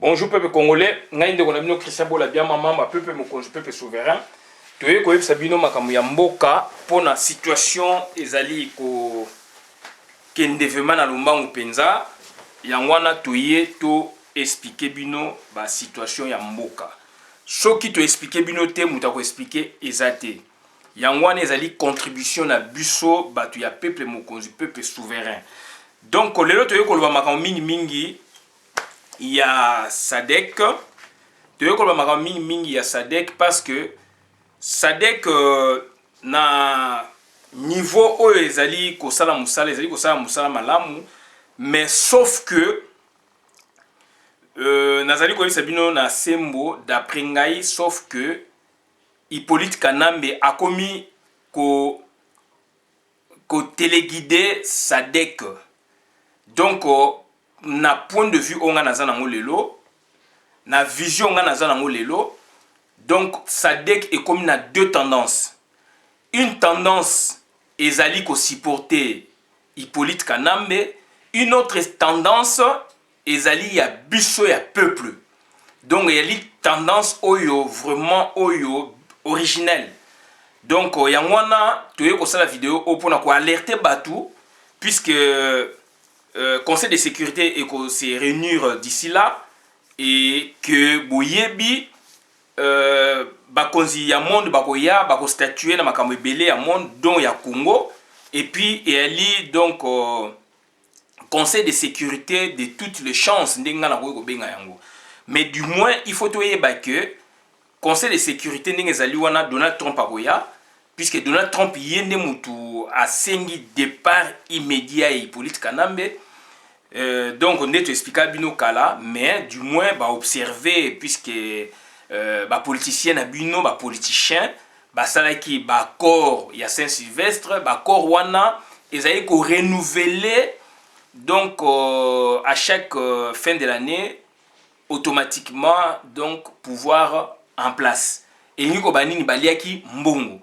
Bonjour peuple congolais, ngai ndeko na bino Christian Bola bien maman, peuple mokonzi, peuple souverain. Toye ko yebisa bino makambo ya mboka pona situation ezali ko kende vraiment na lombangu penza. Yangwana toye to expliquer bino ba situation ya mboka. Soki to expliquer bino te muta ko expliquer ezate. Yangwana ezali contribution na biso batu ya peuple mokonzi, peuple souverain. Donc lelo toye ko loba makambo mingi il y a SADC. Tu veux qu'on mingi ya SADC parce que SADC na niveau où ezali ko sala musala ezali ko sala musala malamu, mais sauf que nazali ko bino na sembo d'après ngai, sauf que Hippolyte Kanambe a commis ko téléguider SADC. Donc na point de vue onga naza nango lelo, na vision onga naza nango lelo. Donc SADC est comme na deux tendances. Une tendance ezali ko supporter Hippolyte Kanambe, une autre tendance ezali ya biso ya peuple. Donc il y a une tendance oyo vraiment oyo originelle. Donc yangwana toye ko sala vidéo opona ko alerter batu puisque Conseil de sécurité et qu'on se réunir d'ici là et que boyebi bakonzi ya monde bakoya bako statuer na makambo ebele ya monde dont ya Congo et puis eli donc Conseil de sécurité de toutes les chances ndenga na ko benga yango, mais du moins il faut toyeba que Conseil de sécurité ndenga ezali wana Donald Trump akoya, puisque Donald Trump yende mutu a sengi départ immédiat et Hippolyte Kanambe. Donc on est expliqué bino kala, mais du moins bah observer puisque bah politicien na bino bah politicien bah salaki bah corps ya Saint-Sylvestre bah corps wana ezali ko renouveler donc à chaque fin de l'année automatiquement donc pouvoir en place et ni ko banini baliaki mbongo.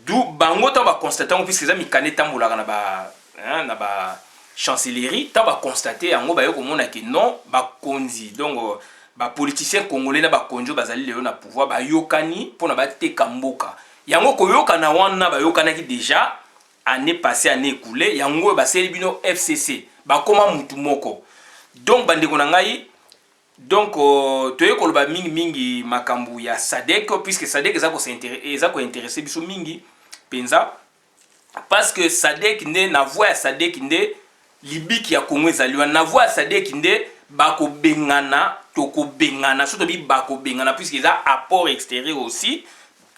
D'où bango ta ba constater puisque ça mi kaneta mbula na ba chancellerie ta ba constater yango ba yoko mona ke non ba konzi donc ba politicien congolais na ba konjo bazali leo na pouvoir ba yokani pona ba teka mboka yango ko yokana wana ba yokana ki déjà année passée année écoulée yango ba seli bino FCC ba koma mutu moko. Donc bande ko na ngai donc toye ko ba mingi makambu ya SADC puisque SADC eza ko intéresser biso mingi penza parce que SADC nde na voix ya SADC nde libiki ya Congo ezaliwa na voix ya SADC nde bako bengana toko bengana surtout bi bako bengana puisque eza apport extérieur aussi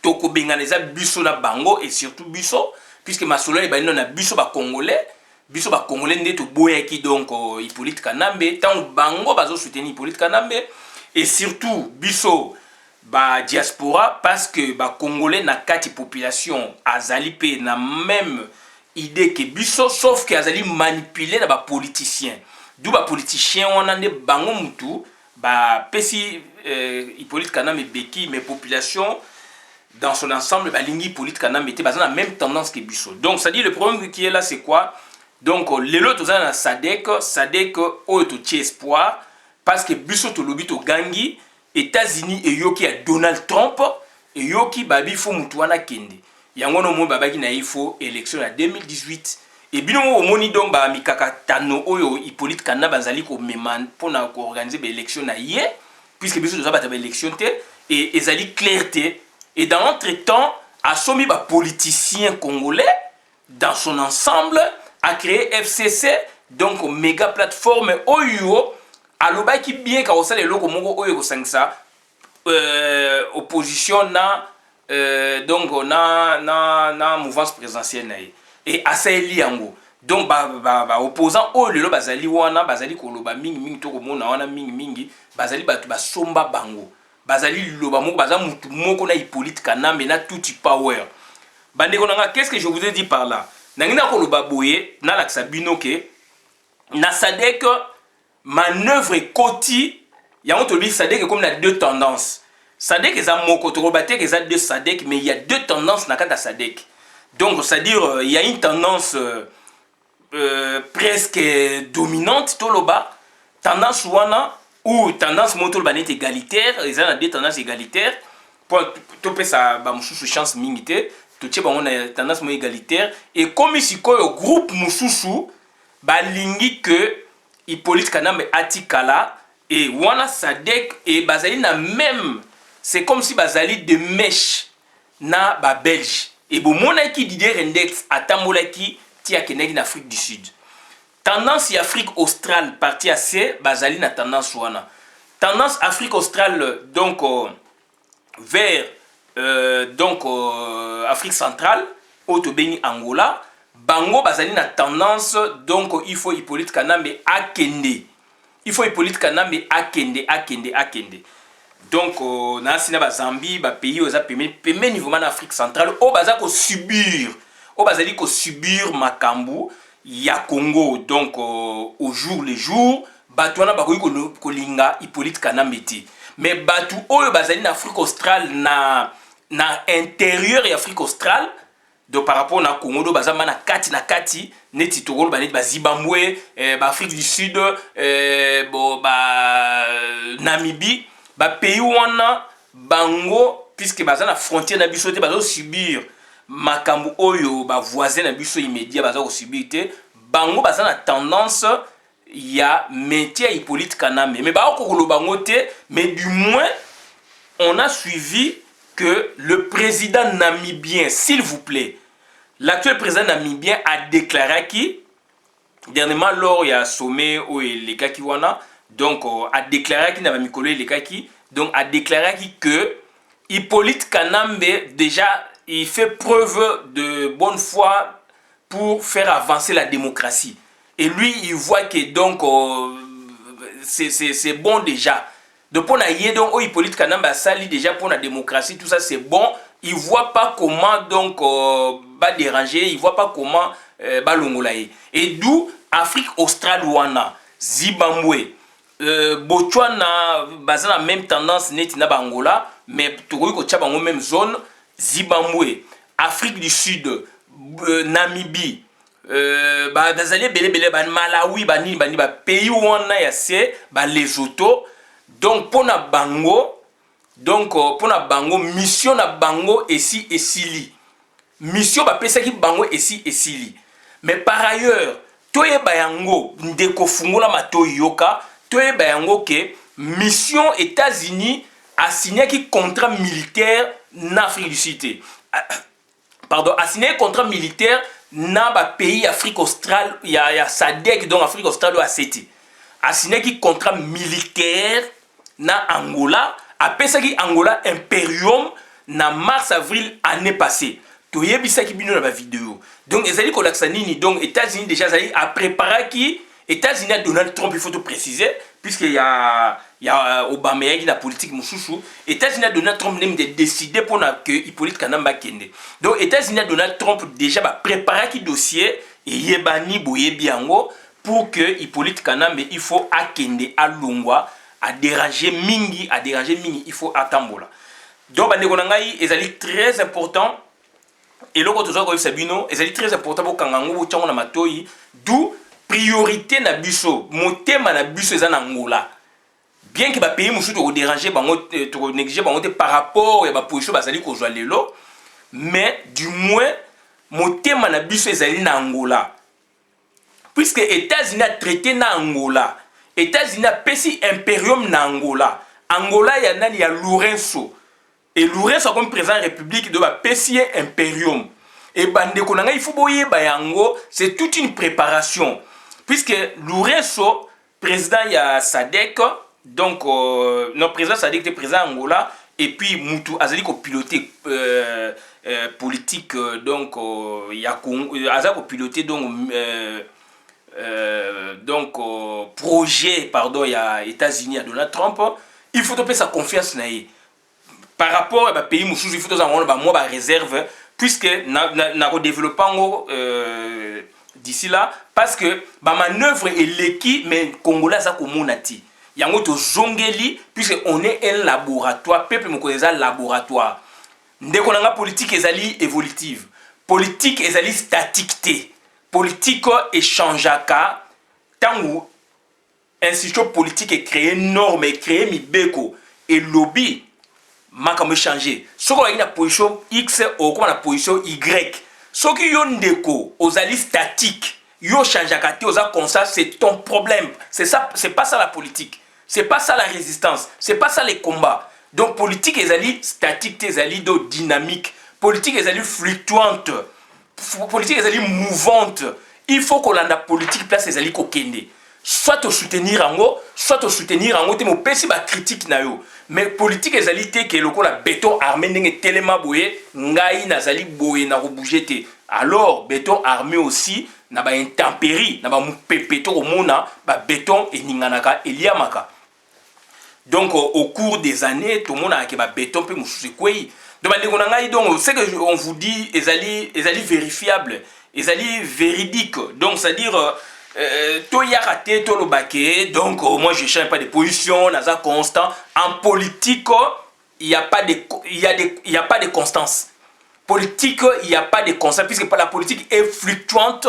toko bengana eza biso na bango et surtout biso puisque masolo ba na biso ba congolais nde to boyaki donc Hippolyte Kanambe tant bango bazo soutenir Hippolyte Kanambe et surtout biso ba diaspora parce que ba congolais na kati population azali pe na même idée que biso sauf que azali manipulé na ba politiciens. D'où ba politiciens on a des bango mutu ba pesi Hippolyte Kanambe beki mais population dans son ensemble ba lingi Hippolyte Kanambe te bazana même tendance que biso. Donc ça dit le problème qui est là c'est quoi? Donc lelo tozana na SADC o to tie espoir parce que biso to lobi to gangi États-Unis et yoki a Donald Trump et yoki babi fo mutu wana kende. Yango no mo babaki na ifo élection en 2018 et bino mo moni donc ba mikaka tano oyo Hippolyte Kanambe bazali ko meman pona ko organiser ba élection na yé puisque biso toza ba élection te et ezali clarté et dans l'entretemps a somi ba politicien congolais dans son ensemble a créé FCC donc méga plateforme oyo alobaki bien ka osala eloko moko oyo ko sangisa opposition na donc na mouvance présidentielle na et asali yango donc ba opposant oyo lelo bazali wana bazali ko loba mingi to ko mona wana mingi bazali batu basomba bango bazali loba moko baza mutu moko na Hippolyte Kanambe na tuti power bande ko nanga. Qu'est-ce que je vous ai dit par là? Nangina ko loba boye na laksa bino ke na SADC manœuvre koti yango to bi SADC comme na deux tendances. SADC eza moko to robate que eza deux SADC mais il y a deux tendances na kata SADC. Donc c'est-à-dire il y a une tendance presque dominante to loba tendance wana ou tendance moto banette égalitaire, ils ont des tendances égalitaires pour topé ça ba mususu chance mingité to tche bango na tendance mo égalitaire et comme ici ko groupe mususu balingi que Hippolyte Kanambe atikala et wana Sadek et bazali na même c'est comme si bazali de mèche na ba belge et bon monaki Didier Rendex atambolaki ti akeneki na Afrique du Sud. Tendance Afrique australe partie assez bazali na tendance wana. Tendance Afrique australe donc vers Afrique centrale Otobeni Angola bango bazali na tendance donc il faut Hippolyte Kanambe akende. Il faut Hippolyte Kanambe akende. Donc na sina ba Zambie ba pays oza pemé niveau en Afrique centrale o baza ko subir makambu ya Congo donc au jour le jour batu wana bakoki kolinga Hippolyte Kanambe te mais batu oyo bazali na Afrique australe na intérieur ya Afrique australe donc par rapport na Congo do bazama na kati neti tokolo baneti ba Zimbabwe ba Afrique du Sud Namibie ba pays wana bango puisque baza na frontière na biso te bazo subir makambu oyo ba voisin na biso immédiat baza ko subir te bango baza na tendance ya métier Hippolyte Kanambe mais ba ko bango te mais du moins on a suivi que le président namibien s'il vous plaît l'actuel président namibien a déclaré qui dernièrement lors il y a sommet où les kaki wana donc a déclaré qu'il n'avait mikolo les kaki donc a déclaré que Hippolyte Kanambe déjà il fait preuve de bonne foi pour faire avancer la démocratie et lui il voit que donc c'est bon déjà donc pour na yé donc Hippolyte Kanambe a sali déjà pour la démocratie tout ça c'est bon il voit pas comment donc va déranger il voit pas comment va longolaye et d'où Afrique australe wana Zimbabwe Botswana baza la même tendance neti na Angola mais tokoki ko tcha bango même zone Zimbabwe Afrique du Sud Namibie bazali belé ba Malawi bani ba pays wana ya se ba Lesotho donc pona bango mission na bango esi esili mission ba pesaki bango esi esili mais par ailleurs toyeba yango ndeko fungola mato yoka toyeba yango ke mission États-Unis a signé qui contrat militaire na Afrique du Sud pardon a signé contrat militaire na ba pays Afrique australe ya Sadek donc Afrique australe a cité a signé qui contrat militaire na Angola a pesaki Angola imperium na mars avril année passée toyebisa ki bino na ba vidéo donc ezali ko laksa nini donc États-Unis déjà ezali a préparé qui États-Unis a Donald Trump il faut tout préciser puisque il y a Obama qui la politique mususu États-Unis a Donald Trump même de décider pour que Hippolyte Kanambe kende donc États-Unis a Donald Trump déjà ba préparé qui dossier et yebani boyebi yango pour que Hippolyte Kanambe il faut akende à Longwa à déranger mingi il faut attendre donc bandeko na ngai ezali très important et loko tozo ko sabino ezali très important pour kangango bo tchango na matoyi d'où priorité na biso motema na biso eza na Angola bien que ba pays musu to déranger bango to négliger bango par rapport ya ba position bazali ko jwa lelo mais du moins motema na biso ezali na Angola puisque États-Unis a traité na Angola États-Unis a pesi imperium na Angola Angola ya nani ya Lourenço et Lourenço comme président de la République de ba pesi imperium et bandeko nanga il faut boyer bayango c'est toute une préparation puisque Lourenço président ya Sadek donc non président Sadek était président Angola et puis Moutou azali ko piloter politique donc ya Congo azali ko piloter donc projet pardon il y a États-Unis à Donald Trump il faut topé sa confiance naïe par rapport à pays mususu il faut tous avoir moi ba réserve puisque na développement d'ici là parce que ba manœuvre et l'équipe mais congolais ça comme monati yango to zongeli puisque on est un laboratoire peuple mokoneza laboratoire ndeko nanga politique ezali évolutive politique ezali statique té politique échangeaka tangu institution politique et créer norme et créer mibeko et lobby makambo changer soko na position X ou comme la position Y soki yo ndeko ozali statique yo changeaka te oza comme ça, c'est ton problème. C'est ça, c'est pas ça la politique. C'est pas ça la résistance. C'est pas ça les combats. Donc politique ezali statique, ezali do dynamique. Politique ezali fluctuante. Politique ezali mouvante. Il faut qu'on ait politique place ezali kokende. Soit au soutenir ango, soit au soutenir ango te mo pesi ba critique na yo. Mais politique ezali te ke loko la béton armé ndenge telema boye ngai nazali boye na bouger te. Alors béton armé aussi na ba intempérie na ba mupepeto komona ba béton eninganaka eliamaka. Donc au cours des années tout le monde a ke ba béton pe mususu kwei. Donc c'est que on vous dit ezali vérifiable, ezali véridique. Donc c'est-à-dire to yarate to lobake. Donc moi je change pas de position, naza constant en politique, il y a pas de constance. Politique, il n'y a pas de constance puisque la politique est fluctuante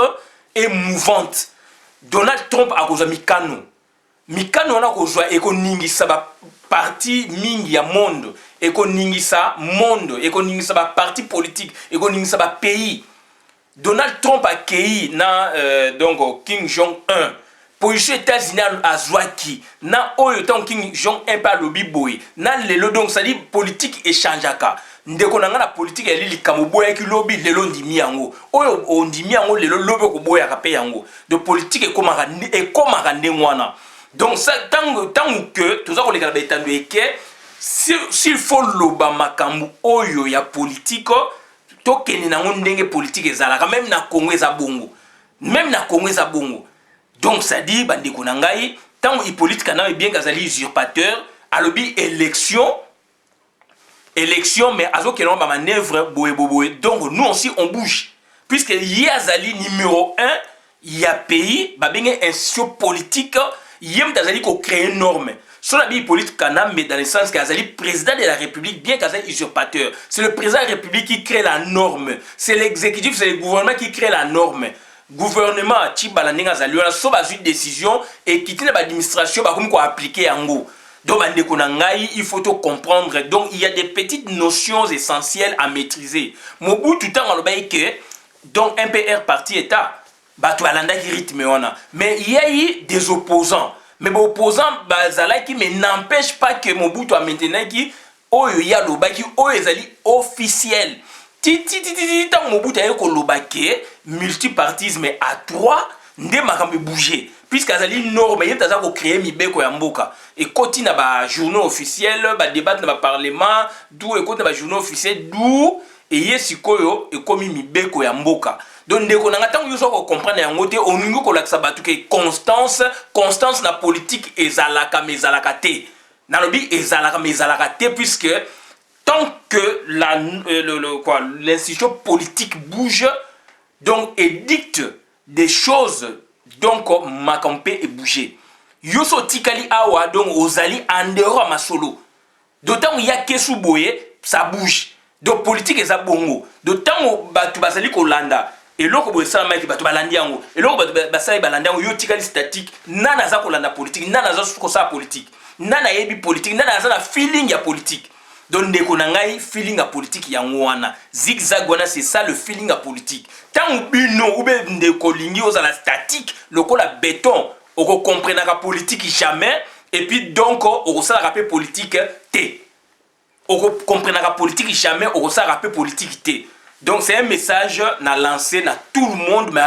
et mouvante. Donald Trump a causé Mikano. Mikano on a causé ekoningisa ba parti mingi ya monde, ekoningisa monde, ekoningisa ba parti politique, ekoningisa ba pays. Donald Trump a accueilli na donc Kim Jong-un. Position États-Unis à Zwaki. Na oyo Kim Jong-un pa lobi boy. Na lelo donc ça dit politique échangeaka. Ndeko nanga na politique ya lili kamoboya ki lobi lelo ndimi yango. Oyo ondimi yango lelo lobi ko boya ka pe yango. De politique e komaka ndengwana. Donc ça tant que tout ça ko lekala betando eke s'il faut loba makambu oyo ya politique to kene nango ndenge politique ezalaka même na Congo eza bongo. Même na Congo eza bongo. Donc ça dit bandeko nangai tant Hippolyte Kana est bien kazali usurpateur alobi élection mais azo kelon ba manœuvre boye. Donc nous aussi on bouge puisque Yazali numéro 1 il y a pays ba benga institution politique yem tazali ko créer une norme. Sur la Hippolyte Kana mais dans le sens qu'azali président de la République bien qu'azali usurpateur. C'est le président de la République qui crée la norme. C'est l'exécutif, c'est le gouvernement qui crée la norme. Gouvernement Tibala Nenga Zali on a sauvé une décision et qui tient l'administration ba comme quoi appliquer yango. Donc, il faut tout comprendre. Donc, il y a des petites notions essentielles à maîtriser. Mobutu tout le temps, que donc MPR parti État, mais il y a eu des opposants. Mais les opposants, mais n'empêche pas que Mobutu a maintenant qui il y a le baki officiel. Tant Mobutu a eu multipartisme à 3, ndé makambe bouger. Puisque azali norme yé taza ko créer mibeko ya mboka et koti na ba journaux officiels ba débat na ba parlement d'où et koti na ba journaux officiels d'où et yé sikoyo et komi mibeko ya mboka donc ndeko na ngata yo so ko comprendre yango te oningo ko laksa batu ke constance na politique ezalaka mezalaka te na lobi ezalaka mezalaka te puisque tant que l'institution politique bouge donc édicte des choses. Donc, Makampe est bougé. Yoso Tikali Awa, donc, Ozali, Andero Masolo. D'autant qu'il y a Kesu Boye, ça bouge. Donc, politique est ça bongo. D'autant que tu vas aller Kolanda. Et l'autre, tu vas aller Balandiango. Et l'autre, tu vas aller Balandiango. Yo Tikali statique. Nana za Kolanda politique. Nana za Kosa politique. Nana yebi politique. Nana za feeling ya politique. Donc, ndeko nangai feeling à politique yangwana. Zigzag wana, c'est ça le feeling à politique. Tant ou bino ou be ndeko lingi aux la statique, le col à béton, on comprend la politique jamais et puis donc on ça rappel politique T. On comprend la politique jamais, on ça rappel politique T. Donc c'est un message na lancé na tout le monde mais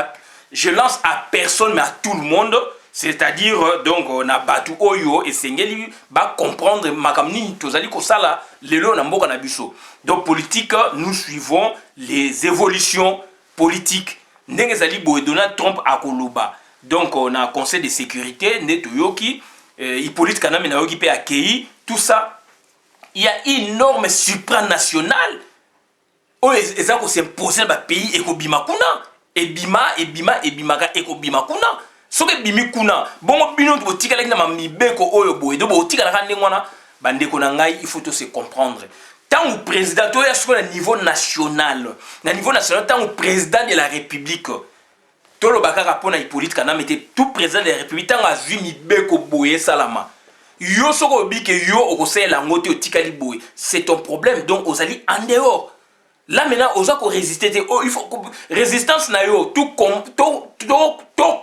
je lance à personne mais à tout le monde. C'est-à-dire, donc, on a battu Oyo et Sengeli va comprendre Makamni, Tozali Kosala, Lelo Namboka Nabiso. Donc, politique, nous suivons les évolutions politiques. Ndengezali Boé Donald Trump à Koloba. Donc, on a un conseil de sécurité, Netoyoki, Hippolyte Kana Naoki Pe Akei, tout ça. Il y a une norme supranationale. Oh, et ça, c'est imposé dans le pays, Eko Bimakuna. Et Bimaka, Eko Bimakuna. Soke bimi kuna bongo bino to tika la na mibeko oyo boy do bo tika la kande ngwana bandeko na ngai il faut to se comprendre tant au président to ya sur le niveau national tant au président de la république tolo bakaka pona Hippolyte Kanambe était tout président de la République tant azumi beko boye salama yo soko bike yo okosela ngote otikali boye c'est ton problème donc ozali en dehors là maintenant oza ko résister oh, il faut résistance na yo tout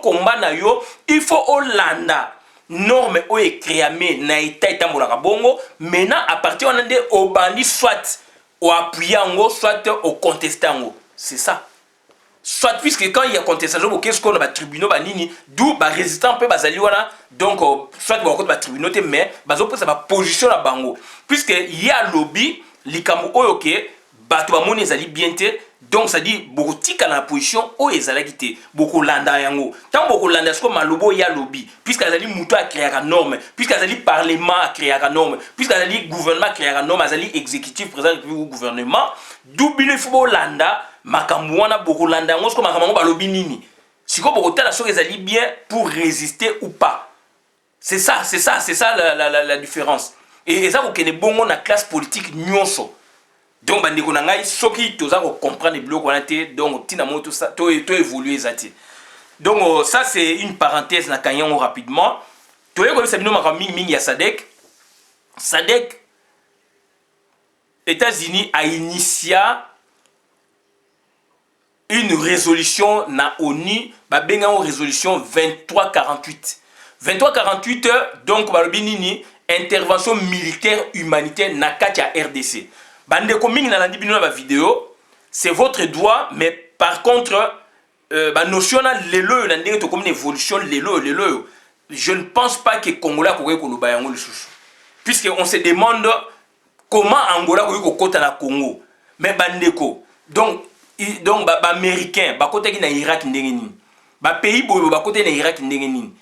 combat na yo il faut olanda norme o ekréame na état molaka bongo maintenant à partir on ande obandi soit au appuyer ngo soit au contester ngo c'est ça soit puisque quand il y a contestation qu'est-ce qu'on a ba tribunaux ba nini d'où ba résistant peu bazali wana donc soit ba côté ba tribunaux te mais bazo pesa ba position na bango puisque il y a lobby likambo oyo ke bato ba moni ezali bien te donc ça dit beaucoup tika na position o ezalaki te beaucoup landa yango tant beaucoup landa ce que malobo ya lobby puisque azali muto a créer la norme puisque azali parlement a créer la norme puisque azali gouvernement a créer la norme azali exécutif président du gouvernement d'où il faut landa makambo wana beaucoup landa yango ce que makambo ba lobby nini siko beaucoup tala so ezali bien pour résister ou pas c'est ça la différence et ça ko kene bongo na classe politique nyonso. Donc bandeko na ngai soki toza ko comprendre biloko wana te donc tina moto ça to évoluer zati. Donc ça c'est une parenthèse na kanyango rapidement. To yeko bisa bino makambo mingi ya SADC. SADC États-Unis a initié une résolution na ONU ba benga une résolution 2348. 2348 donc balobi nini intervention militaire humanitaire na kati ya RDC. Bande coming na landi bino na vidéo, c'est votre droit, mais par contre, notion lelo na ndenge to comme une évolution lelo. Je ne pense pas que Congola kokoye koloba yango lisusu. Puisque on se demande comment Angola kokoye kokota na Congo. Mais bandeko, donc ba américain, ba kota ki na Irak ndenge nini. Ba pays boyo ba kota na Irak ndenge nini.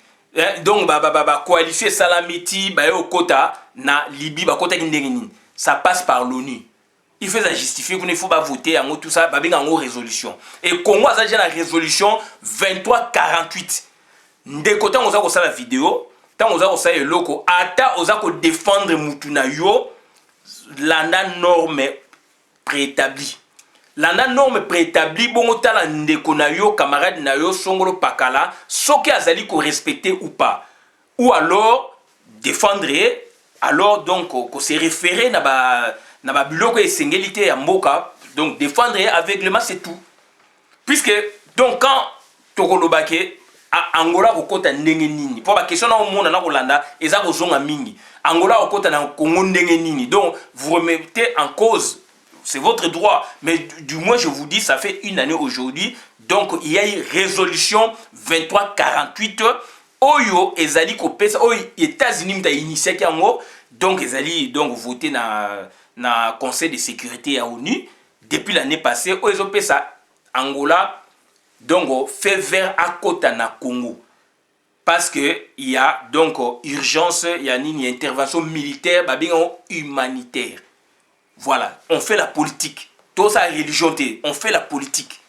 Donc ba coalition Salamiti ba yo kota na Libye ba kota ki ndenge nini. Ça passe par l'ONU. Il faut ça justifier qu'il ne faut pas voter en tout ça, il y a une résolution. Et Congo a déjà la résolution 2348. De côté on a la vidéo, tant on a le loco, ata on a défendre mutuna yo la norme préétablie. La norme préétablie bon otala ndeko na yo camarade na yo songolo pakala, soki azali ko respecter ou pas. Ou alors défendre alors donc qu'on se référer na ba biloko esengélité ya mboka donc défendre aveuglement c'est tout puisque donc quand tokolobake a Angola kokota ndenge nini pour ba question na omona na kolanda eza kozonga mingi Angola kokota na Congo ndenge nini donc vous remettez en cause c'est votre droit mais du moins je vous dis ça fait une année aujourd'hui donc il y a une résolution 2348 oyo ezali kopesa oyo États-Unis mta initié yango donc ezali donc voté na Conseil de sécurité à ONU depuis l'année passée oyo pesa Angola donc fait vers à côté na Congo parce que il y a donc urgence il y a une intervention militaire babingo humanitaire voilà on fait la politique tout ça religion on fait la politique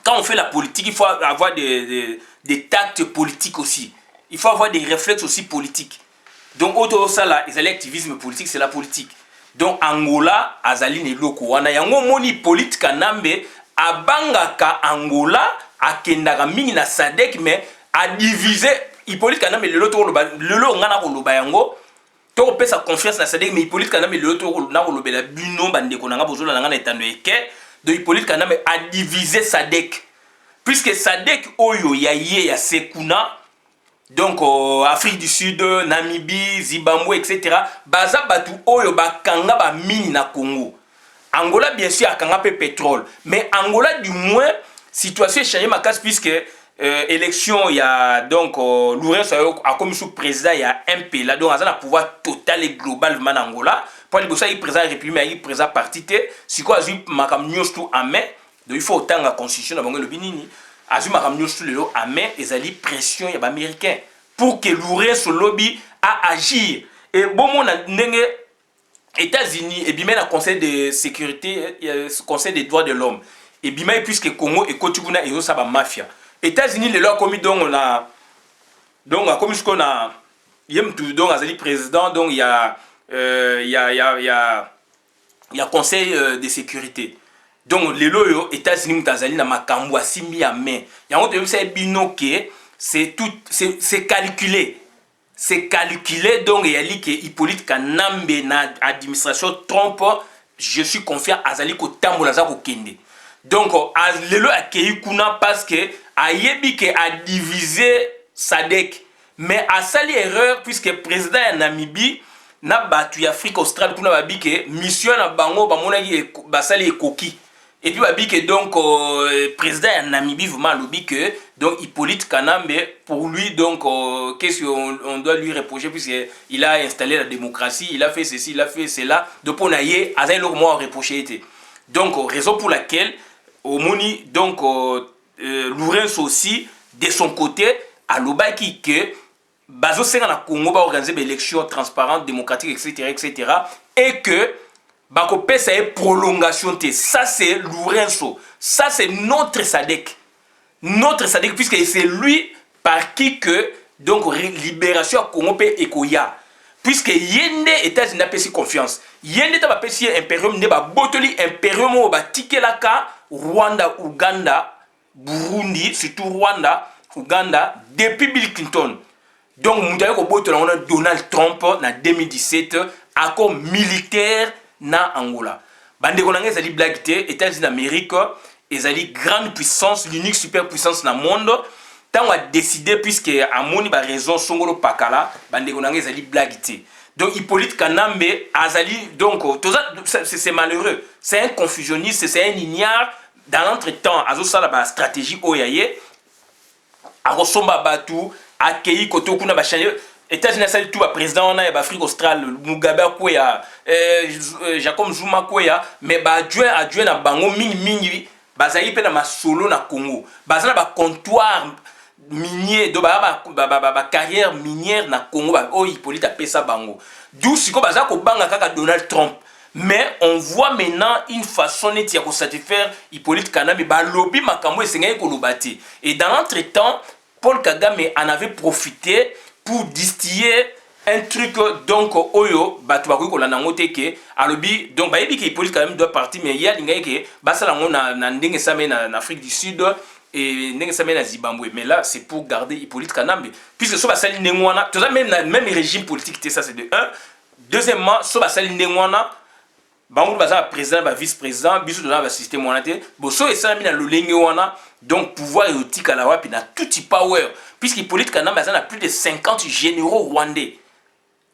quand on fait la politique il faut avoir des tactes politiques aussi il faut avoir des réflexes aussi politiques donc auto ça là ils l'activisme politique c'est la politique donc Angola azali ne loko wana yango moni Hippolyte Kanambe abangaka Angola akendaka mingi na SADC mais a divisé Hippolyte Kanambe le lelo ngana koloba yango to pesa confiance na SADC mais Hippolyte Kanambe le to na kolobela bino bandeko nanga bozola nanga na etando eke de Hippolyte Kanambe a divisé SADC puisque SADC oyo ya ye ya Sekuna donc Afrique du Sud, Namibie, Zimbabwe, etc. Baza batu oyo bakanga ba mini na Congo. Angola bien sûr akanga pe pétrole, mais Angola du moins situation est changée ma casse puisque élection il y a donc Lourenço a comme sous président il y a MP là donc azana pouvoir total et global en Angola. Pour les bossa il président république il président parti te siko azu makam nyos tout en main. Donc il faut autant la constitution na bango le binini. Azuma ramnyo sous le amé ezali pression ya ba américain pour que Lourenço lobby à agir et bon mon ndenge États-Unis et bien le Conseil de sécurité Conseil des droits de l'homme et bien puisque Congo et Kotibuna et ça ba mafia États-Unis les lois commis donc on a donc comme ce qu'on a yem tout donc azali président donc il y a conseil de sécurité Donc lelo yo États-Unis mutazali na makambo asimbi ya main. Yango to yebisa binoke c'est tout c'est calculé. C'est calculé donc il y a dit que Hippolyte Kanambe na administration Trump, je suis confiant azali ko tambola za ko kende. Donc lelo akei kuna parce que ayebi ke a divisé SADC. Mais a sali erreur puisque président ya Namibie na batu ya Afrique australe kuna babi ke mission na bango ba monaki basali ekoki. Et puis babi ke donc président ya Namibie vraiment lobi que donc Hippolyte Kanambe pour lui donc qu'est-ce qu'on doit lui reprocher puisqu'il a installé la démocratie, il a fait ceci, il a fait cela. Donc on a yé azali le moment reproché été. Donc raison pour laquelle Omoni donc Lourens aussi de son côté à l'obaki que Bazo Senga na Congo va organiser des élections transparentes, démocratiques, etc. Et que Bako pesa une prolongation. Ça c'est Lourenço. Ça c'est notre SADC. Notre SADC puisque c'est lui par qui que donc libération à Congo pe ekoya. Puisque yende États-Unis n'a pas si confiance. Yende ta ba pesi impérium ne ba botoli impérium o ba tikelaka Rwanda, Ouganda, Burundi, surtout Rwanda, Ouganda depuis Bill Clinton. Donc, nous avons Donald Trump en 2017, accord militaire na Angola. Bande konanga ezali blague te, États-Unis d'Amérique, ezali grande puissance, l'unique superpuissance dans le monde. Tant on a décidé, puisque à moni ba raison songolo pakala, bande konanga ezali blague te. Donc Hippolyte Kanambe azali donc c'est malheureux. C'est un confusionniste, c'est un ignare. Dans l'entretemps, azo sala ba stratégie oyaye, akosomba batu akei koto kuna ba changer États-Unis sali tout ba président na ya Afrique australe Mugabe ko ya Jacob Zuma ko ya mais ba adjoint na bango mingi bazali pe na masolo na Congo bazana ba comptoir minier do ba carrière minière na Congo ba o Hippolyte apesa bango d'où siko bazaka ko banga kaka Donald Trump. Mais on voit maintenant une façon de satisfaire Hippolyte Kanambe ba lobby makambo esengai ko lobati. Et dans l'entretemps Paul Kagame en avait profité pour distiller un truc donc oyo batu ba ko landa ngote ke alobi donc ba yebi ke Hippolyte Kanambe doit partir mais il y a lingai ke basala ngo na ndenge same na Afrique du Sud et ndenge same na Zimbabwe. Mais là c'est pour garder Hippolyte Kanambe puisque so basali ndengwana tout ça même régime politique ça c'est de un. Deuxièmement so basali ndengwana bango baza président ba vice-président biso dans le système monétaire boso et ça mina lolenge wana donc pouvoir érotique à la wapi na tout power puisque Hippolyte Kanambe a plus de 50 généraux rwandais.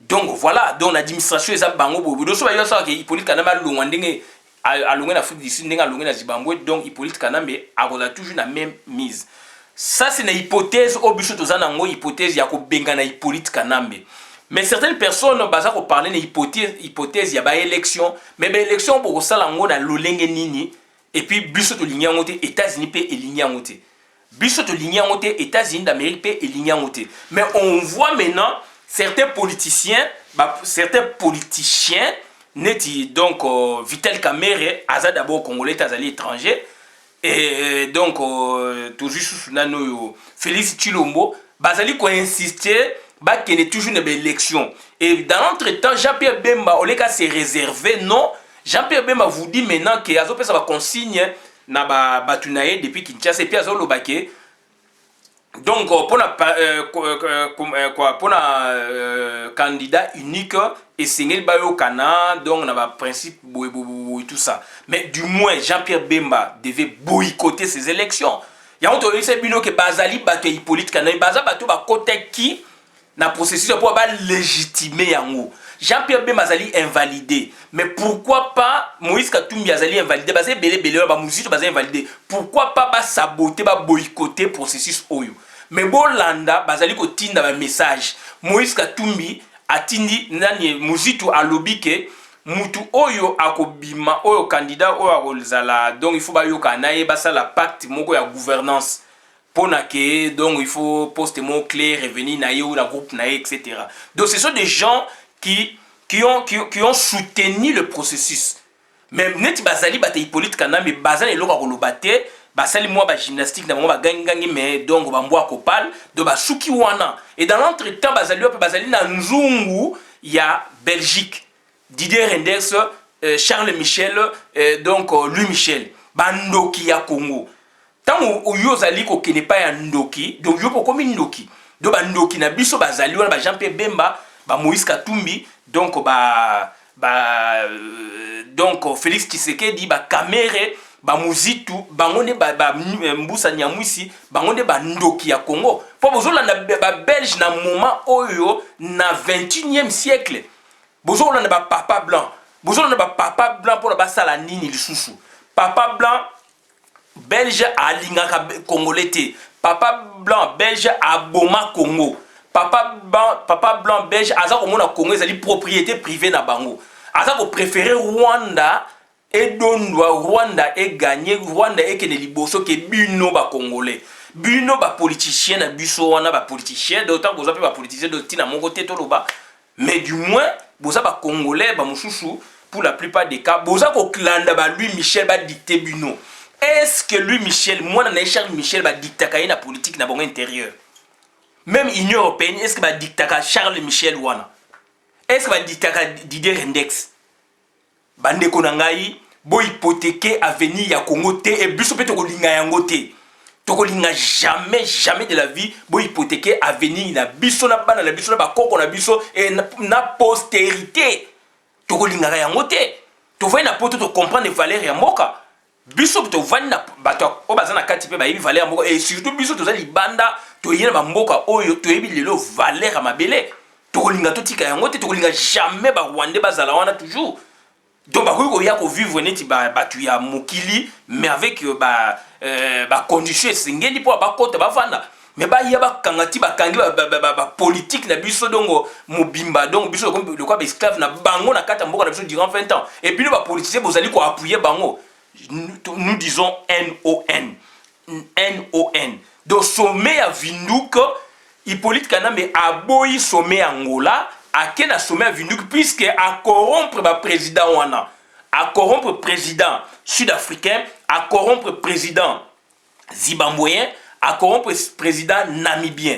Donc voilà, donc l'administration eza bango bobo doso ba yo ça que Hippolyte Kanambe lo ndenge a longue na Afrique du Sud ndenge a longue na Zimbabwe donc Hippolyte Kanambe a toujours la même mise. Ça c'est une hypothèse au biso tozana ngo hypothèse ya ko benga na Hippolyte Kanambe. Mais certaines personnes baza ko parler hypothèse ya ba élection mais ba élection pour ça lango na lolenge nini et puis biso to ligne ngote États-Unis pe ligne ngote biso to ligne ngote États-Unis d'Amérique pe ligne ngote. Mais on voit maintenant certains politiciens neti donc Vital Kamerhe aza d'abord congolais azali étranger et donc toujours sous nano Félix Tshilombo bazali ko insister qu'il y a toujours une élection. Et dans l'entretemps, Jean-Pierre Bemba, au lieu de se réserver, non, Jean-Pierre Bemba vous dit maintenant qu'il y a une consigne depuis Kinshasa et puis il donc pour un candidat unique et c'est au Canada donc on a un principe et tout ça. Mais du moins Jean-Pierre Bemba devait boycotter ces élections. Il y a un autre que Bazali battu Hippolyte Kanambe, Bazali battu côté qui na processus pour légitimer yango. Jean-Pierre Bemba azali invalidé. Mais pourquoi pas Moïse Katumbi azali invalidé? Parce que belé ba musique bazali invalidé. Pourquoi pas saboter ba boycotter processus oyo? Mais Bolanda bazali ko tinda ba message. Moïse Katumbi atindi nani muzitu alobi ke mutu oyo akobima oyo candidat oyo akolzala donc il faut ba yoka naye basala pacte moko ya gouvernance. Donc il faut poster mots clés, revenir dans le groupe, etc. Donc ce sont des gens qui ont soutenu le processus. Même net bazali bate Hippolyte Kanambe bazali lo ba kolobate basali moi ba gymnastique na moi ba gangangi mais donc ba mboa kopal do ba suki wana et dans l'entretemps bazali na nzungu ya Belgique Didier Renders Charles Michel donc Louis Michel bandoki ya Congo. Tant oyo zali ko kene pa ya ndoki, donc yo komi ndoki. Do bandoki na biso bazali wana ba Jean-Pierre Bemba, ba Moïse Katumbi, donc donc Félix Tshisekedi, ba Kamere, ba Muzitu, bangonde ba Mbusa Nyamwisi, bangonde ba ndoki ya Congo. Po bozola na ba Belge na moment oyo na 21e siècle. Bozola na ba papa blanc. Bozola na ba papa blanc pour la basala nini lisusu. Papa blanc belge a lingaka congolais te. Papa blanc belge a boma Congo. Papa blanc belge aza komona Congo ezali propriété privée na bango. Aza ko préférer Rwanda et dondwa Rwanda et gagné Rwanda et kene liboso ke bino ba congolais. Bino ba politicien na biso wana ba politicien d'autant que ba politicien de tina mon côté toloba. Mais du moins boza ba congolais ba mususu pour la plupart des cas boza ko klanda ba lui Michel ba dicter bino. Est-ce que lui Michel moi na Charles Michel ba dictaka na politique na bon intérieur? Même Union européenne est-ce que ba dictaka Charles Michel wana? Est-ce que ba dictaka Didier Rendex? Bande ko na ngai bo hypothéquer avenir ya Congo te et biso pe to ko linga yango te. To ko linga jamais de la vie bo hypothéquer avenir na biso na bana na biso na ba koko na biso et na postérité. To ko linga yango te. To voyer na poto to comprendre valeur ya mboka. Biso to vanda bato o bazana kati pe ba yebi valeur ya mboka et surtout biso to za libanda to yena ba mboka oyo to yebi lelo valeur ya mabele. To ko linga to tika yango te to ko linga jamais ba Rwandais bazala wana toujours. Donc il y a vivre neti batu ya mokili mais avec condition singeli pour ba kota ba vanda mais il y a ba kangati ba kangi ba politique na biso donc mobimba donc biso le quoi esclave na bango na kata mboka na biso durant 20 ans et puis ba politicien bozali ko appuyer bango nous disons NON donc sommet à Vinduk Hippolyte Kanambe aboyi sommet Angola à quel sommet à Vinduk puisque à corrompre le président wana, à corrompre le président sud-africain, à corrompre le président zimbabwéen, à corrompre le président namibien.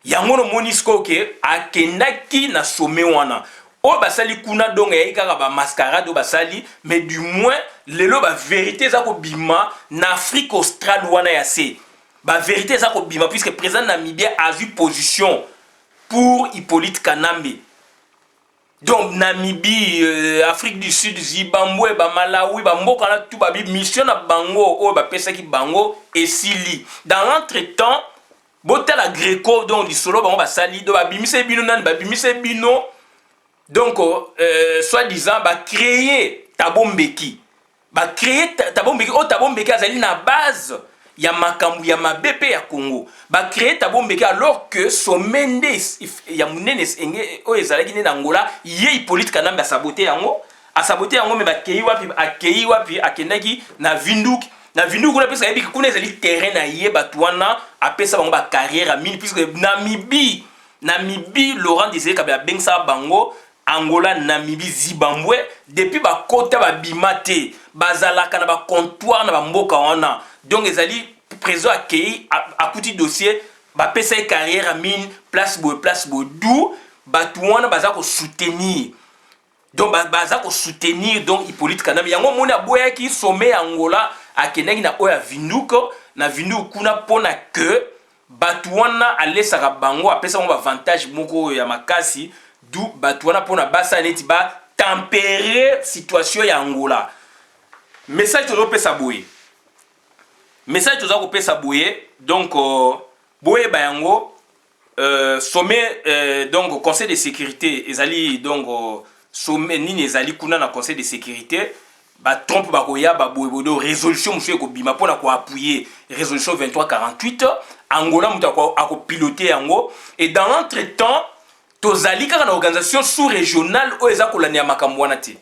Yangono Monisco ke a kendaki na sommet wana. O basali kuna donc ya ikaka ba mascarade o basali mais du moins lelo ba vérité za ko bima na Afrique australe wana ya se. Ba vérité za ko bima puisque président namibien a vu position pour Hippolyte Kanambe. Donc Namibie, Afrique du Sud, Zimbabwe, Malawi, mboka na tout babi mission na bango o ba pesa ki bango et sili. Dans l'entretemps, bota la Greco donc di solo bango ba sali do ba bimise bino nan ba bimise bino. Donc soi-disant ba créer Tabombeki. Ba créer Tabombeki o Tabombeki azali na base ya makambu ya mabepe ya Congo ba créer Tabombeki alors que Somendes ya munene enge o ezalaki ne na Angola ye Hippolyte Kanambe a saboté yango mais ba kei wapi akendaki na Vinduk kuna pesa yebi kuna ezali terrain na ye batwana apesa bango ba carrière mine puisque Namibie Laurent Désiré Kabila bengsa bango Angola, Namibie, Zimbabwe, depuis ba kota ba bimate, bazalaka na ba comptoir na ba mboka wana. Donc ezali président accueilli à petit dossier, ba pesa carrière mine, place boy d'où batouana baza ko soutenir. Donc baza ko soutenir donc Hippolyte Kanambe. Yango mona boya ki sommet Angola akenaki na oya Vinduko, na Vinduko kuna pona que batouana alesaka bango apesa mo avantage moko ya makasi. D'où batouana pona basa neti ba tempérer situation ya Angola. Message to pesa boye. Message to ko pesa boye donc boye bayango sommet donc conseil de sécurité ezali donc sommet nini ezali kuna na conseil de sécurité ba trompe ba koya ba boye bodo résolution monsieur ko bima pona ko appuyer résolution 2348 Angola muta ko piloter yango et dans l'entretemps tozali kaka na organisation sous-régionale o eza kolani ya makambo wana te.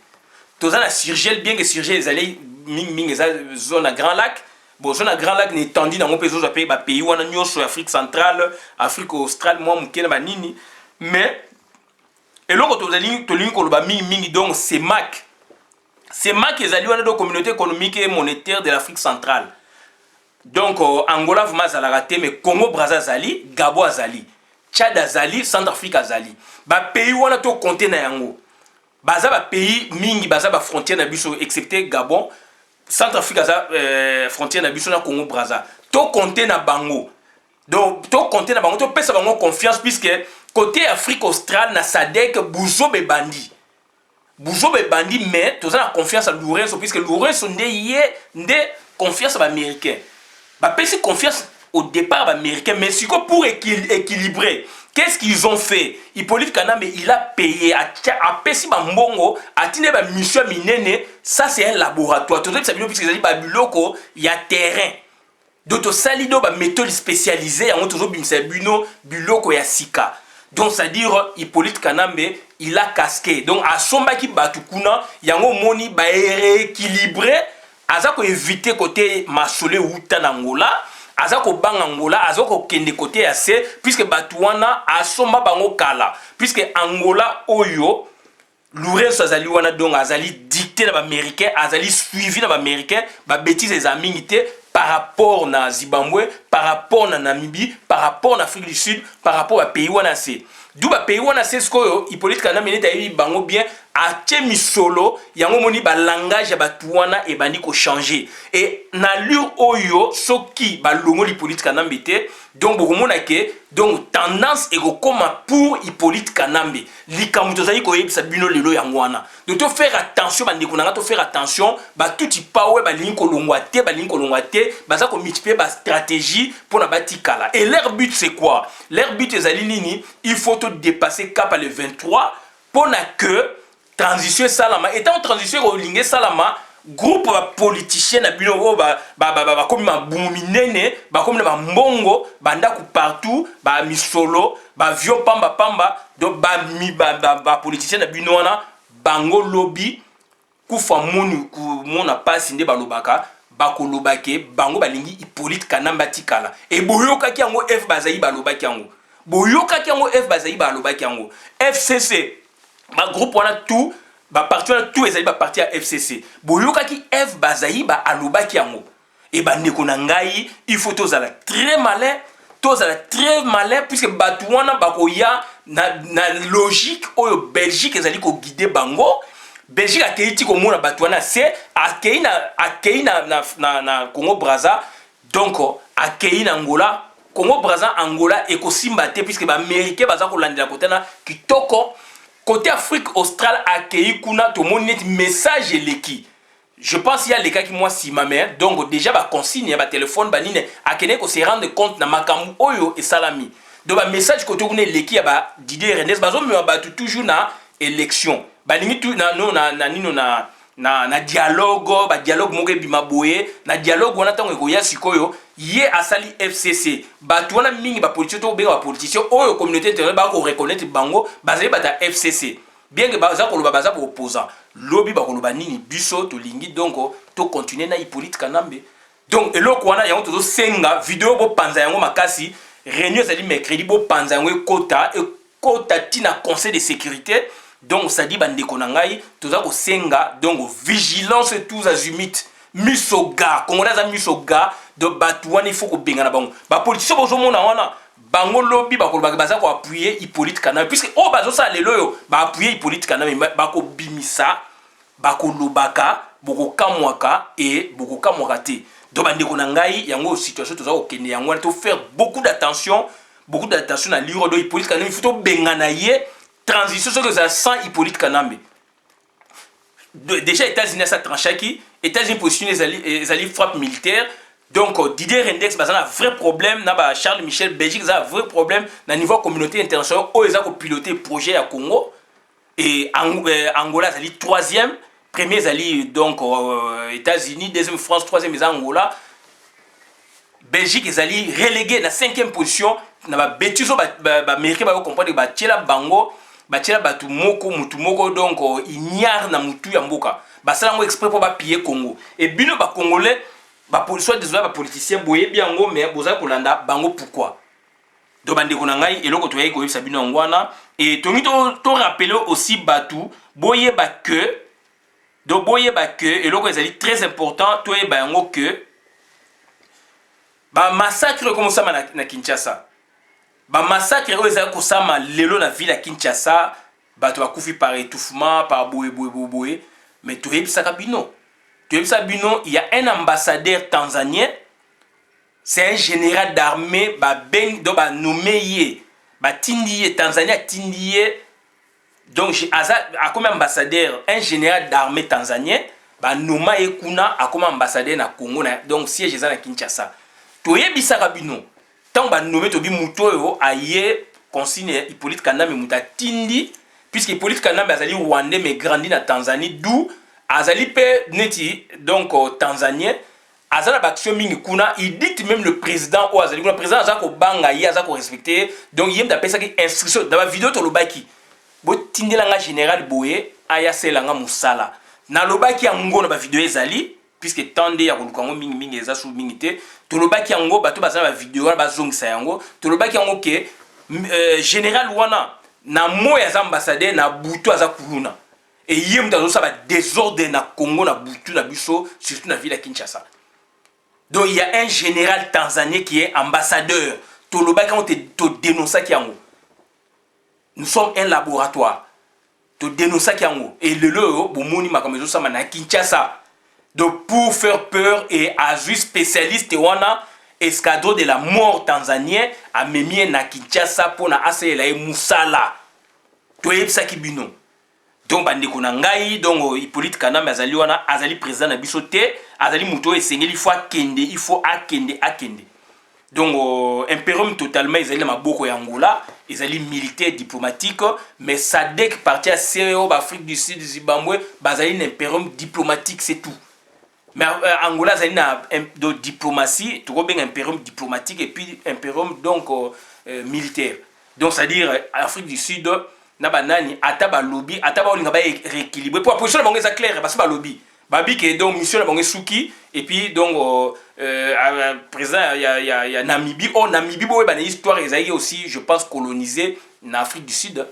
Tozali na Surgel bien que Surgel ezali ming eza zone à Grand Lac. Bon zone à Grand Lac ni tandi na mo pezo za ba pays wana nyonso Afrique centrale, Afrique australe moi mukena ba nini. Mais eloko tozali tolingi koloba mingi donc CEMAC. CEMAC ezali wana do communauté économique et monétaire de l'Afrique centrale. Donc Angola vraiment zalaka te mais Congo Brazza zali, Gabon azali. Tchad azali, Centrafrique azali. Ba pays wana to compter na yango. Baza ba pays mingi baza ba frontière na biso excepté Gabon. Centrafrique aza frontière na biso na Congo Brazza to compter na bango donc to compter na bango to pesa bango confiance puisque côté Afrique australe na SADC buzo be bandi mais toza na confiance à Lourenço puisque Lourenço nde confiance à américain ba pesi confiance au départ américain mais si pour équilibrer qu'est-ce qu'ils ont fait Hippolyte Kanambe il a payé a pesi ba mbongo a tine ba mission minene ça c'est un laboratoire tout ça puisque ça dit ba biloko il y a terrain d'autres salido ba méthode spécialisée en toujours bimsa bino biloko ya sika donc c'est à dire Hippolyte Kanambe il a casqué donc à somba ki batukuna yango moni ba rééquilibré aza ko éviter côté masole uta na Angola aza ko banga Angola aza ko kende côté assez puisque batuana asomba bango kala puisque Angola oyo Lourenço azali wana donc azali dicté na ba américain azali suivi na ba américain ba bêtises les amingité par rapport na Zimbabwe par rapport na Namibie par rapport na Afrique du Sud par rapport à pays wana c'est d'où ba pays wana c'est ce que Hippolyte Kanambe neta yi bango bien a temi solo yango moni ba langage ba tuana e bandi ko changer et na lure oyo soki ba longo Hippolyte Kanambe te donc bokomona ke donc tendance e ko koma pour Hippolyte Kanambe likamuto zali ko yebisa bino lelo yango wana donc to faire attention ba ndeko nanga to faire attention ba tuti pawe ba linko longwa te baza ko multiplier ba stratégie pour na batikala et leur but c'est quoi leur but ezali nini il faut to dépasser cap à le 23 pour na que transition salama étant transition ko linge salama groupe politicien na bino comme ma bouminene comme na mbongo banda ku partout ba misolo ba vieux pamba donc ba politicien na bino wana bango lobby kufa mona passe nde balobaka bakolobake bango balingi Hippolyte Kanambe tikala et boyokaki yango F bazayi balobaki yango boyokaki yango F bazayi balobaki yango FCC ba groupe wana tout ba parti wana tout ezali ba parti à FCC boyokaki F bazayi ba alobaki yango et ba ndeko na ngai il faut tozala très malin puisque batu wana bakoya na logique oyo Belgique ezali ko guider bango Belgique a été comme on a batouana c'est à na Congo Brazza donc à na Angola Congo Brazza Angola et Kosimbate puisque les Américains baza ko landela côté na kitoko côté Afrique australe a kuna tout monde net message leki je pense il y a les cas qui moi si ma mère donc déjà ba consigne ba téléphone ba nine a ko se rendre compte na makamu oyo et salami donc ba message côté kuna leki ba Didier Rennes bazo me ba toujours na élection balingi tu na dialogue ba dialogue moko bima boye na dialogue wana tango ekoya sikoyo ye asali FCC batu wana mingi ba politicien to bega ba politicien oyo communauté internationale ba ko reconnaître bango bazali bata FCC bien que baza ko loba baza ko opposant lobby ba ko loba nini biso to lingi donc to continuer na Hippolyte Kanambe donc eloko wana yango tozo senga vidéo bo panza yango makasi réunion ezali mercredi bo panza yango kota tina conseil de sécurité. Donc ça dit bandeko nangai toza ko senga donc vigilance tous azimuts misoga congolais za misoga de batouani il faut ko benga na bango ba politicien bozo mona wana bango lobby ba ko baza ko appuyer Hippolyte Kanambe puisque o bazo sa lelo yo ba appuyer Hippolyte Kanambe ba ko bimisa ba ko lobaka boko kamwaka et boko kamwaka te donc bandeko nangai yango situation toza ko kende yango to faire beaucoup d'attention à l'iro de Hippolyte Kanambe il faut to benga na ye transition sur ça sans Hippolyte Kanambe. Déjà États-Unis ça tranchaki, États-Unis positionné les alliés frappe militaire. Donc Didier Rendex a un vrai problème na Charles Michel Belgique a un vrai problème na niveau communauté internationale où ils ont piloté projet à Congo et Angola c'est le troisième, premier allié donc États-Unis, deuxième France, troisième c'est Angola. Belgique ils alliés relégué na 5e position na ba bêtise ba américain ba comprendre ba tchela bango batela batu moko mutu moko donc ignare na mutu ya mboka basala ngo exprès pour ba piller Congo et bino ba congolais ba soit désolé ba politicien boye biango mais boza kolanda bango pourquoi do bandeko na ngai eloko to yai ko yebisa bino ngwana et to rappeler aussi batu boye ba que eloko ezali très important to yeba yango que ba massacre comme ça na Kinshasa ba massacre oyo ezali kosama lelo na ville ya Kinshasa bato bakufi par étouffement par boye mais toyebisaka bino Tu sais bino, il y a un ambassadeur tanzanien, c'est un général d'armée, ben do ba nommé ba tindiye Tanzania tindiye. Donc a comme ambassadeur un général d'armée tanzanien, ba noma ekuna a comme ambassadeur na Congo na, donc siège eza na Kinshasa. Toyebisaka bino tant ba nommé to bi muto yo aye consigne Hippolyte Kanambe muta tindi, puisque Hippolyte Kanambe azali rwandais mais grandi na Tanzanie, d'où azali pe neti donc tanzanien azala baction mingi kuna, il dicte même le président ou azali kuna président azako banga ye azako respecter, donc yem da pesa ki instruction dans la vidéo to lobaki bo tindelanga général boye aya selanga musala na lobaki yango na ba vidéo ezali, puisque tande ya kolukango mingi mingi eza sou mingi te to lobaki yango bato bazala ba vidéo na bazongisa yango to lobaki yango ke général wana na moya az ambassadeur na butu aza kuluna et yem da zo ba désordre na Congo na butu na biso surtout na ville ya Kinshasa. Donc il y a un général tanzanien qui est ambassadeur. To lobaki yango te dénoncer ki yango. Nous sommes un laboratoire. To dénoncer ki yango et le bomoni makambo zo sama na Kinshasa. Donc pour faire peur et azui spécialiste wana escadron de la mort tanzanien a memie na Kinshasa pour na asela e musala. To yebisa ki bino. Donc bandeko na ngai donc Hippolyte Kanambe azali wana azali président na biso te, azali muto esengeli il faut akende. Donc impérium totalement ezali na maboko ya Angola, ezali militaire diplomatique, mais SADC parti à CEO Afrique du Sud Zimbabwe bazali na impérium diplomatique, c'est tout. Mais Angola azali na de diplomatie, to benga impérium diplomatique et puis impérium donc militaire. Donc c'est-à-dire Afrique du Sud na banani ataba lobby ataba olinga ba rééquilibrer pour la position bango est claire parce que ba lobby babi que donc mission bango souki et puis donc président ya Namibie Namibie boy ba histoire ezali aussi je pense colonisé na Afrique du Sud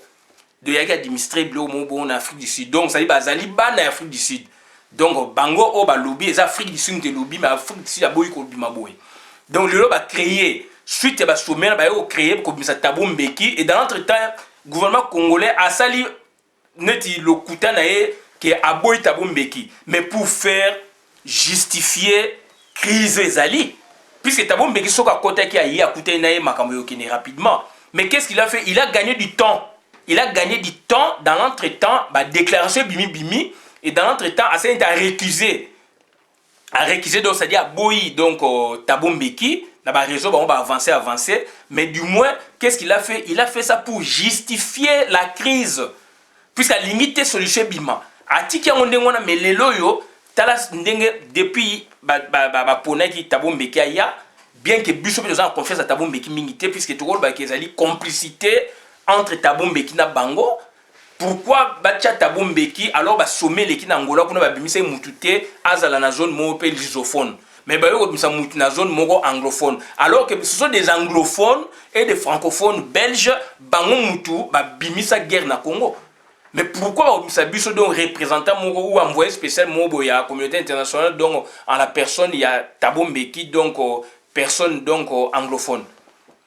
de yaki administrer blo mo bon na Afrique du Sud, donc ça dit bazali ba na Afrique du Sud, donc bango ba lobby ez Afrique du Sud de lobby mais Afrique du Sud a boy ko bima boy, donc le ba créer suite ba sommet ba yo créer comme ça Thabo Mbeki et dans l'entretemps gouvernement congolais a sali neti le kutanae qui a boy Thabo Mbeki, mais pour faire justifier crise ezali, puisque Thabo Mbeki soka kota qui a yé a coûté nae makambo yokene rapidement, mais qu'est-ce qu'il a fait? Il a gagné du temps. Il a gagné du temps dans l'entretemps, bah déclaration bimi et dans l'entretemps a récusé. A récusé donc c'est-à-dire à boy donc Thabo Mbeki. On va avancer, mais du moins, qu'est-ce qu'il a fait? Il a fait ça pour justifier la crise. Puisque la limite solution bima. Atiki on demande mais les loyo, talas depuis ponaki Thabo Mbeki aya, bien que Bissop nous a confiance à Thabo Mbeki mingité, puisque tout le monde a complicité entre Thabo Mbeki na Bango. Pourquoi Bacha Thabo Mbeki alors sommet l'équipe d'Angola pour ne bimisa mutute azala na zone mo pe lusophone? Mais bah yo ça mutu na zone moko anglophone, alors que ce sont des anglophones et des francophones belges bango mutu ba bimisa guerre na Congo. Mais pourquoi ça biso donc représentant moko ou envoyé spécial mobo ya communauté internationale donc en la personne il y a Thabo Mbeki donc personne donc anglophone.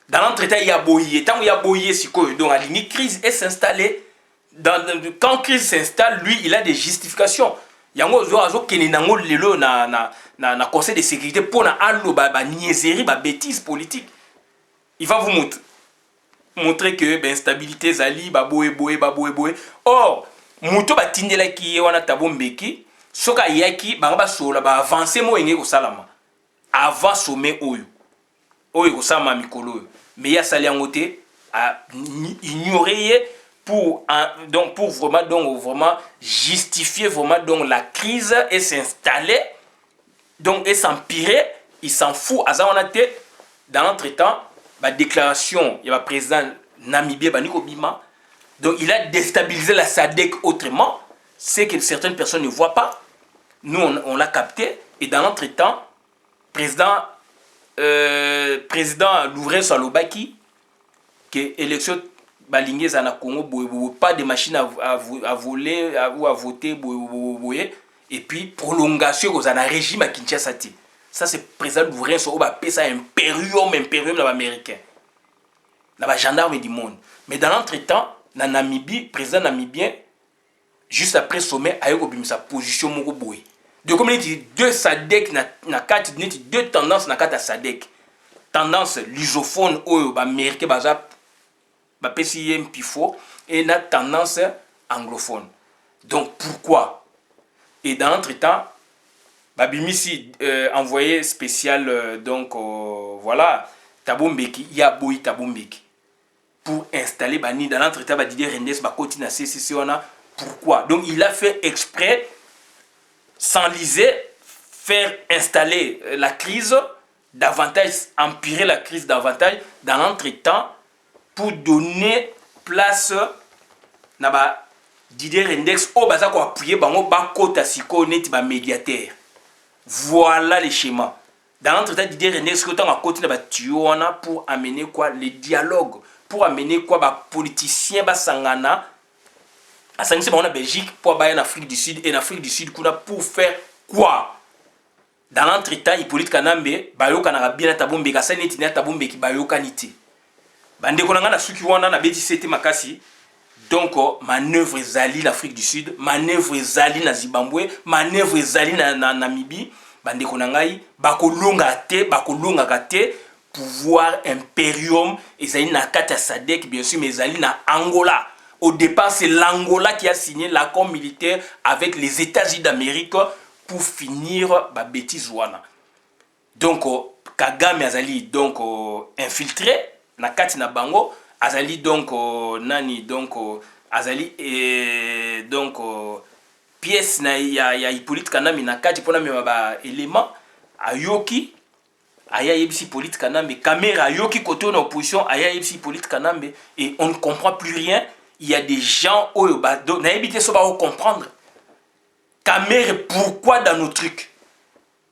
Dans l'entretien il y a boyé, tant il y a boyé siko donc la ligne crise est s'installer. Quand crise s'installe, lui il a des justifications. Yango zo kene nango lelo na conseil de sécurité pour na allo ba niaiserie ba bêtise politique. Il va vous montrer que ben stabilité zali ba boye. Or muto ba tindela ki wana Thabo Mbeki soka yaki ba sola ba avancer mo ngé ko salama avant sommet oyo ko sama mikolo mais ya sali yangote a ignorer pour vraiment justifier vraiment donc la crise et s'installer donc et s'empirer, il s'en fout à ça on a été dans l'entretemps la déclaration il y a le président Namibie Baniko Bima, donc il a déstabilisé la SADC autrement, c'est que certaines personnes ne voient pas, nous on l'a capté et dans l'entretemps président Louvrens Salobaki que élection balingé zana Congo pas de machine à voler ou à voter et puis prolongation aux un régime à Kinshasa. Ça c'est président Louvrens so ba pesa impérium dans américain. Dans gendarme du monde. Mais dans l'entretemps, na Namibie, président namibien juste après sommet a eu sa position moko boy. de comme neti deux SADC na kati neti deux tendances na kati ya SADC. Tendance lusophone oyo ba américain baza ba pesi pifo et na tendance anglophone. Donc pourquoi? Et dans l'entretemps, Babimisi envoyé spécial donc voilà Thabo Mbeki, ya boy Thabo Mbeki pour installer Bani dans l'entretemps Didier Rendes ba continue à CCC wana. Pourquoi? Donc il a fait exprès s'enliser, faire installer la crise davantage, empirer la crise davantage dans l'entretemps pour donner place na ba Didier Rendex au baza ko appuyer bango ba kota siko neti ba médiateur. Voilà les schémas. Dans l'entretemps Didier Rendex ko tanga koti na ba tuona pour amener quoi les dialogues, pour amener quoi ba politiciens ba sangana à sangisi ba na Belgique pour ba en Afrique du Sud et en Afrique du Sud kuna pour faire quoi? Dans l'entretemps Hippolyte Kanambe bayoka na bien Thabo Mbeki sa neti na Thabo Mbeki bayoka niti. Bande ko na suki wana na beti sete makasi. Donc, manœuvre Zali l'Afrique du Sud, manœuvre Zali na Zimbabwe, manœuvre Zali na Namibie, bande konangai, bakolonga te, pouvoir impérium, et Zali na kata SADC, bien sûr, mais Zali na Angola. Au départ, c'est l'Angola qui a signé l'accord militaire avec les États-Unis d'Amérique pour finir ba bêtise wana. Donc, Kagame Azali, donc, infiltré, na kati na bango, Azali donc nani donc Azali et donc pièce na ya Hippolyte Kanambe na kati pona me ba élément ayoki aya yebisi Hippolyte Kanambe caméra ayoki côté na opposition aya yebisi Hippolyte Kanambe et on ne comprend plus rien. Il y a des gens oyo ba na yebite so ba comprendre caméra pourquoi dans nos trucs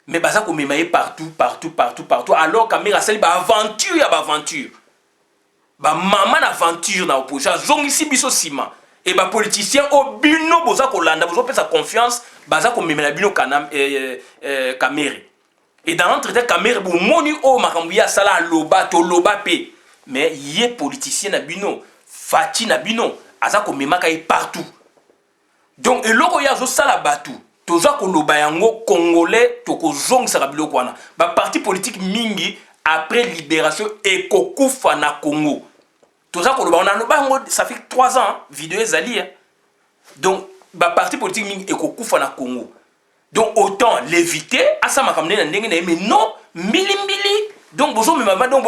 mais baza ko memaye partout alors caméra sali ba aventure ya ba aventure. Ba maman aventure na opposition zongisi biso sima et ba politicien au bino boza ko landa bozo pesa confiance baza ko memela bino kanam Kamere et dans l'entretien Kamere bo moni o makambu ya sala loba to loba pe mais yé politicien na bino fati na bino aza ko memaka e partout. Donc eloko ya zo sala batu toza ko loba yango congolais to ko zongisa ka biloko wana ba parti politique mingi après libération et kokufa na Congo. Tout ça, ça fait 3 ans, hein, vidéo Zali. Hein. Donc, bah, parti politique et kokufa na Congo. Donc, autant l'éviter, à ça, mais non, mili. Donc, bonjour, mais donc,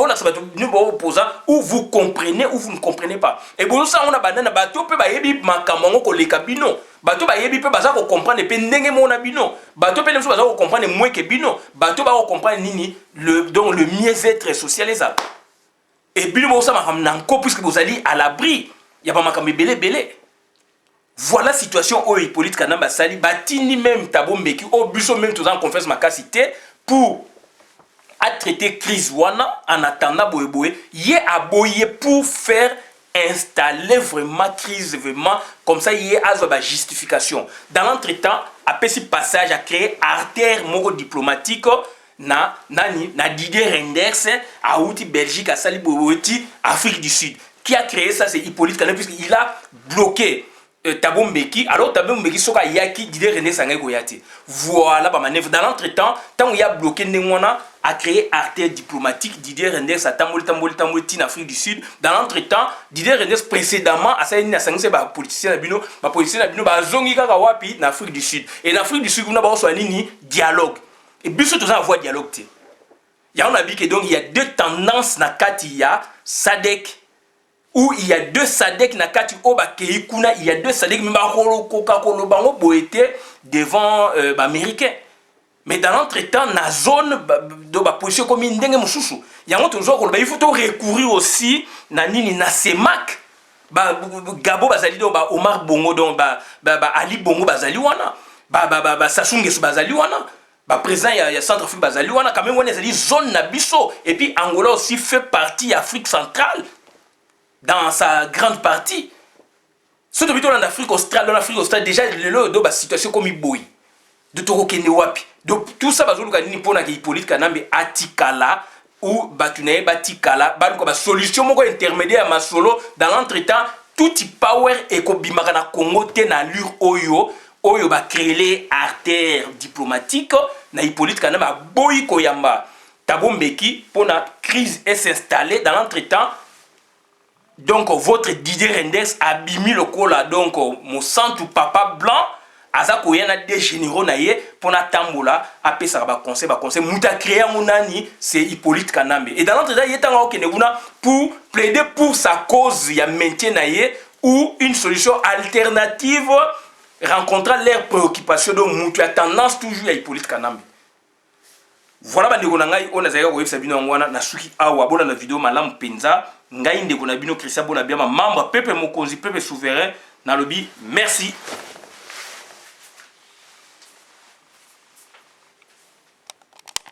nous opposants, ou vous comprenez, ou vous ne comprenez pas. Et bon, ça, on a banana, bateau, peut ba yebi makamongo ko le kabino. Bateau ba yebi peut baza ko comprendre, pe ndenge mon abino. Bateau peut baza ko comprendre moins que bino. Bateau ba ko comprendre nini, donc le mieux-être social et ça. Et bino bo ça makamnanko puisque vous allez à l'abri. Y a pas makam belé. Voilà la situation où Hippolyte Kanambe sali batini même Thabo Mbeki au buso même tous en confesse makasité pour à traiter crise wana en attendant boye yé aboye pour faire installer vraiment crise vraiment comme ça yé azo ba justification dans l'entretemps après ce passage à créer artère moko diplomatique na Didier Renders à outi Belgique à sali boyoti Afrique du Sud qui a créé ça c'est Hippolyte Kanambe puisqu'il a bloqué Thabo Mbeki, alors Thabo Mbeki soka yaki Didier Rendes sangay koyati. Voilà ba manœuvre dans l'entretemps, tant il a bloqué Nengwana a créé artère diplomatique Didier Rendes a tamboli en Afrique du Sud. Dans l'entretemps, Didier Rendes précédemment a saini na sangé ba politicien na bino ba zongi kaka wapi na Afrique du Sud. Et en Afrique du Sud, on a ba so nini dialogue. Et biso tous en voie dialogue té. Ya on a dit que donc il y a deux tendances na kati ya SADC où il y a deux SADC na kati oba keikuna il y a deux SADC mais ba kolo bango boete devant américain mais dans l'entretemps na zone de ba position comme ndenge mususu yango toujours ko il faut recourir aussi na nini na CEMAC ba Gabo bazali do ba Omar Bongo donc ba Ali Bongo bazali wana ba Sassou Nguesso bazali wana ba président il y a Centrafrique bazali wana quand même on est zone na biso et puis Angola aussi fait partie Afrique centrale dans sa grande partie. Ce que en Afrique australe, déjà la situation comme Iboui. De Torokene Wapi. Donc tout ça, ni pour Hippolyte Kanambe Atikala ou Batunae Batikala, ba solution moko intermédiaire à Masolo dans l'entretemps, tout power et ko bimaka na Congo te na lure oyo oyo ba créer artère diplomatique na Hippolyte Kanambe boyi koyamba tabombeki pour la crise est s'installer dans l'entretemps. Donc votre Didier Renders a bimi le cola donc mon centre papa blanc azako yana des généraux naie pour na tambola apé ça ba conseil muta créer monani c'est Hippolyte Kanambe et dans l'entretemps il était en Keneguna pour plaider pour sa cause ya maintien naie ou une solution alternative rencontrant leurs préoccupations donc mutu a tendance toujours à Hippolyte Kanambe. Voilà bandeko na ngai on azaka ko yebisa bino ngwana na suki awa bona na vidéo malamu penza ngai ndeko na bino Christian bona bien membre pepe mokonzi pepe souverain na lobi merci.